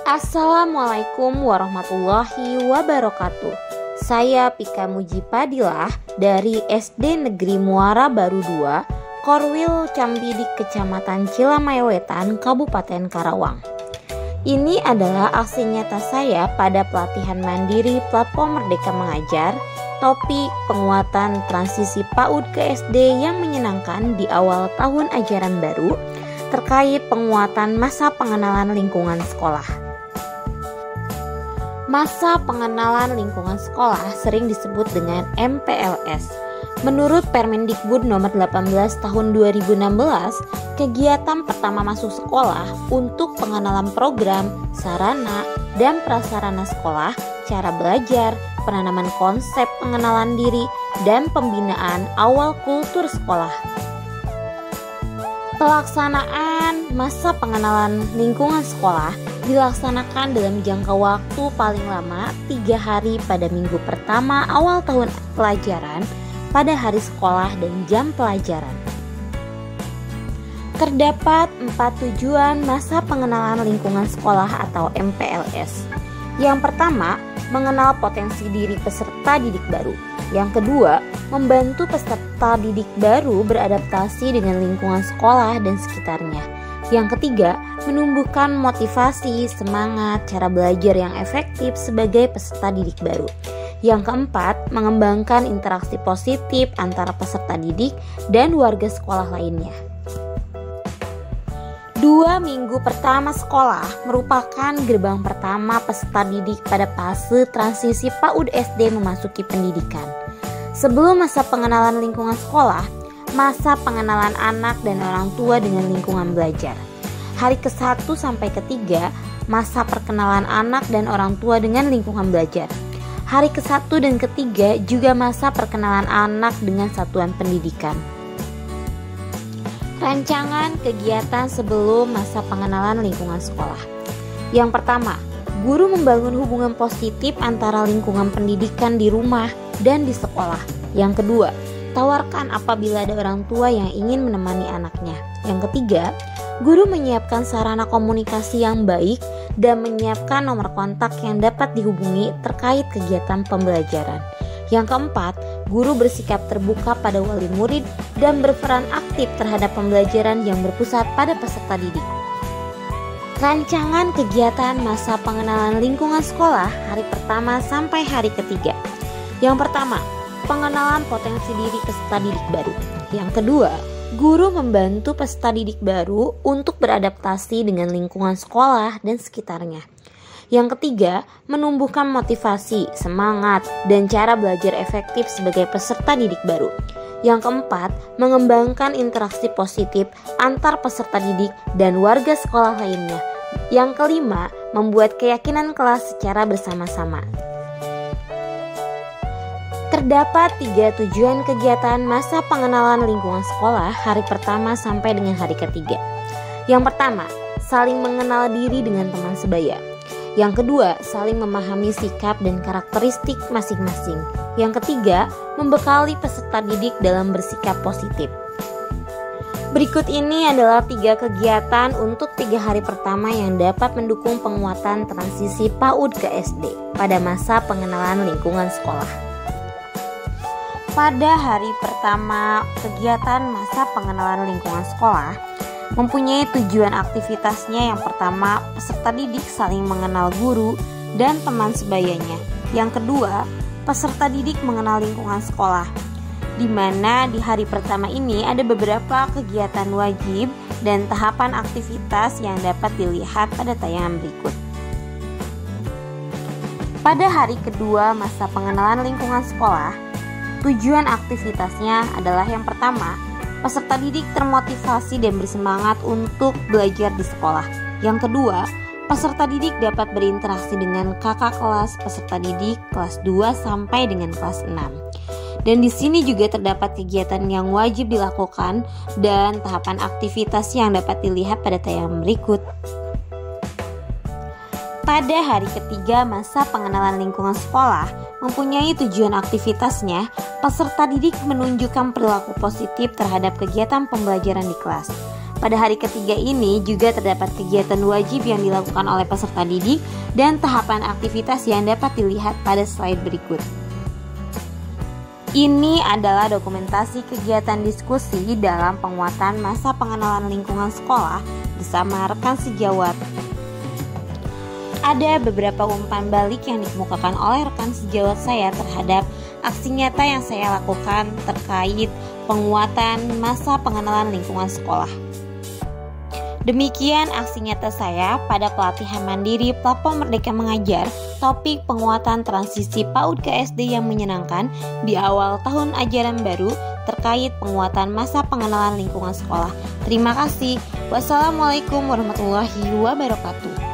Assalamualaikum warahmatullahi wabarakatuh. Saya Pika Mujipadilah dari SD Negeri Muara Baru 2, Korwil Cambidik, Kecamatan Cilamayawetan, Kabupaten Karawang. Ini adalah aksi nyata saya pada pelatihan mandiri Platform Merdeka Mengajar, topik penguatan transisi PAUD ke SD yang menyenangkan di awal tahun ajaran baru terkait penguatan masa pengenalan lingkungan sekolah. Masa pengenalan lingkungan sekolah sering disebut dengan MPLS. Menurut Permendikbud nomor 18 tahun 2016, kegiatan pertama masuk sekolah untuk pengenalan program, sarana, dan prasarana sekolah, cara belajar, penanaman konsep pengenalan diri, dan pembinaan awal kultur sekolah. Pelaksanaan masa pengenalan lingkungan sekolah dilaksanakan dalam jangka waktu paling lama 3 hari pada minggu pertama awal tahun pelajaran pada hari sekolah dan jam pelajaran. Terdapat 4 tujuan masa pengenalan lingkungan sekolah atau MPLS. Yang pertama, mengenal potensi diri peserta didik baru. Yang kedua, membantu peserta didik baru beradaptasi dengan lingkungan sekolah dan sekitarnya. Yang ketiga, menumbuhkan motivasi, semangat, cara belajar yang efektif sebagai peserta didik baru. Yang keempat, mengembangkan interaksi positif antara peserta didik dan warga sekolah lainnya. 2 minggu pertama sekolah merupakan gerbang pertama peserta didik pada fase transisi PAUD SD memasuki pendidikan. Sebelum masa pengenalan lingkungan sekolah, masa pengenalan anak dan orang tua dengan lingkungan belajar. Hari ke-1 sampai ke-3, masa perkenalan anak dan orang tua dengan lingkungan belajar. Hari ke-1 dan ke-3 juga masa perkenalan anak dengan satuan pendidikan. Rancangan kegiatan sebelum masa pengenalan lingkungan sekolah. Yang pertama, guru membangun hubungan positif antara lingkungan pendidikan di rumah dan di sekolah. Yang kedua, tawarkan apabila ada orang tua yang ingin menemani anaknya. Yang ketiga, guru menyiapkan sarana komunikasi yang baik dan menyiapkan nomor kontak yang dapat dihubungi terkait kegiatan pembelajaran. Yang keempat, guru bersikap terbuka pada wali murid dan berperan aktif terhadap pembelajaran yang berpusat pada peserta didik. Rancangan kegiatan masa pengenalan lingkungan sekolah hari pertama sampai hari ketiga. Yang pertama, pengenalan potensi diri peserta didik baru. Yang kedua, guru membantu peserta didik baru untuk beradaptasi dengan lingkungan sekolah dan sekitarnya. Yang ketiga, menumbuhkan motivasi, semangat, dan cara belajar efektif sebagai peserta didik baru. Yang keempat, mengembangkan interaksi positif antar peserta didik dan warga sekolah lainnya. Yang kelima, membuat keyakinan kelas secara bersama-sama. Terdapat 3 tujuan kegiatan masa pengenalan lingkungan sekolah hari pertama sampai dengan hari ketiga. Yang pertama, saling mengenal diri dengan teman sebaya. Yang kedua, saling memahami sikap dan karakteristik masing-masing. Yang ketiga, membekali peserta didik dalam bersikap positif. Berikut ini adalah 3 kegiatan untuk 3 hari pertama yang dapat mendukung penguatan transisi PAUD ke SD pada masa pengenalan lingkungan sekolah. Pada hari pertama kegiatan masa pengenalan lingkungan sekolah mempunyai tujuan aktivitasnya. Yang pertama, peserta didik saling mengenal guru dan teman sebayanya. Yang kedua, peserta didik mengenal lingkungan sekolah, di mana di hari pertama ini ada beberapa kegiatan wajib dan tahapan aktivitas yang dapat dilihat pada tayangan berikut. Pada hari kedua masa pengenalan lingkungan sekolah, tujuan aktivitasnya adalah yang pertama, peserta didik termotivasi dan bersemangat untuk belajar di sekolah. Yang kedua, peserta didik dapat berinteraksi dengan kakak kelas peserta didik kelas 2 sampai dengan kelas 6. Dan di sini juga terdapat kegiatan yang wajib dilakukan dan tahapan aktivitas yang dapat dilihat pada tayangan berikut. Pada hari ketiga masa pengenalan lingkungan sekolah mempunyai tujuan aktivitasnya, peserta didik menunjukkan perilaku positif terhadap kegiatan pembelajaran di kelas. Pada hari ketiga ini juga terdapat kegiatan wajib yang dilakukan oleh peserta didik dan tahapan aktivitas yang dapat dilihat pada slide berikut. Ini adalah dokumentasi kegiatan diskusi dalam penguatan masa pengenalan lingkungan sekolah bersama rekan sejawat. Ada beberapa umpan balik yang dikemukakan oleh rekan sejawat saya terhadap aksi nyata yang saya lakukan terkait penguatan masa pengenalan lingkungan sekolah. Demikian aksi nyata saya pada pelatihan mandiri Platform Merdeka Mengajar, topik penguatan transisi PAUD ke SD yang menyenangkan di awal tahun ajaran baru terkait penguatan masa pengenalan lingkungan sekolah. Terima kasih. Wassalamualaikum warahmatullahi wabarakatuh.